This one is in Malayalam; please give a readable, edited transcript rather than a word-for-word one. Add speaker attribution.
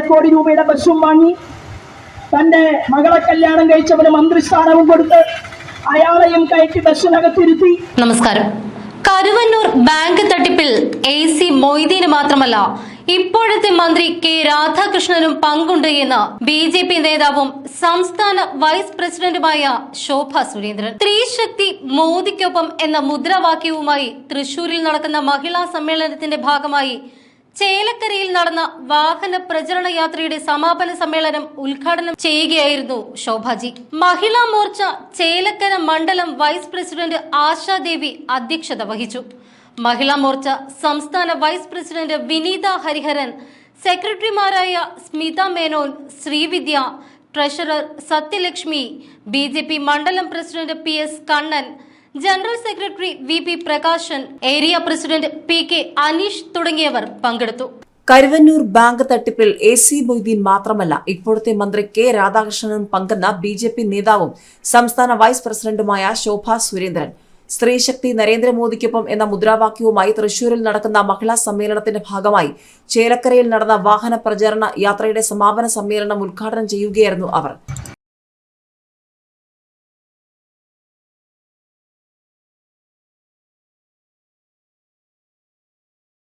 Speaker 1: കോടി രൂപയുടെ ബസ്സും വാങ്ങി തന്റെ മകളെ കല്യാണം കഴിച്ചവന് മന്ത്രിസ്ഥാനവും കൊടുത്ത് അയാളെയും കയറ്റി ബസ്സിനകത്തിരുത്തി.
Speaker 2: നമസ്കാരം. കരുവന്നൂർ ബാങ്ക് തട്ടിപ്പിൽ AC മൊയ്തീന് മാത്രമല്ല ഇപ്പോഴത്തെ മന്ത്രി കെ രാധാകൃഷ്ണനും പങ്കുണ്ട് എന്ന് BJP നേതാവും സംസ്ഥാന വൈസ് പ്രസിഡന്റുമായ ശോഭ സുരേന്ദ്രൻ. സ്ത്രീശക്തി മോദിക്കൊപ്പം എന്ന മുദ്രാവാക്യവുമായി തൃശൂരിൽ നടക്കുന്ന മഹിളാ സമ്മേളനത്തിന്റെ ഭാഗമായി ചേലക്കരയിൽ നടന്ന വാഹന പ്രചരണ യാത്രയുടെ സമാപന സമ്മേളനം ഉദ്ഘാടനം ചെയ്യുകയായിരുന്നു ശോഭാജി. മഹിളാ മോർച്ച ചേലക്കര മണ്ഡലം വൈസ് പ്രസിഡന്റ് ആശാദേവി അധ്യക്ഷത വഹിച്ചു. മഹിളാ മോർച്ച സംസ്ഥാന വൈസ് പ്രസിഡന്റ് വിനീത ഹരിഹരൻ, സെക്രട്ടറിമാരായ സ്മിത മേനോൻ, ശ്രീവിദ്യ, ട്രഷറർ സത്യലക്ഷ്മി, BJP മണ്ഡലം president PS Kannan, general secretary VP Prakashan, area president PK Aneesh തുടങ്ങിയവർ പങ്കെടുത്തു.
Speaker 3: കരുവന്നൂർ ബാങ്ക് തട്ടിപ്പിൽ AC മൊയ്തീൻ മാത്രമല്ല ഇപ്പോഴത്തെ മന്ത്രി കെ രാധാകൃഷ്ണനും പങ്കെന്ന BJP നേതാവും സംസ്ഥാന വൈസ് പ്രസിഡന്റുമായ ശോഭ സുരേന്ദ്രൻ. സ്ത്രീശക്തി നരേന്ദ്രമോദിക്കൊപ്പം എന്ന മുദ്രാവാക്യവുമായി തൃശൂരിൽ നടക്കുന്ന മഹിളാ സമ്മേളനത്തിന്റെ ഭാഗമായി ചേലക്കരയിൽ നടന്ന വാഹന പ്രചരണ യാത്രയുടെ സമാപന സമ്മേളനം ഉദ്ഘാടനം ചെയ്യുകയായിരുന്നു അവർ.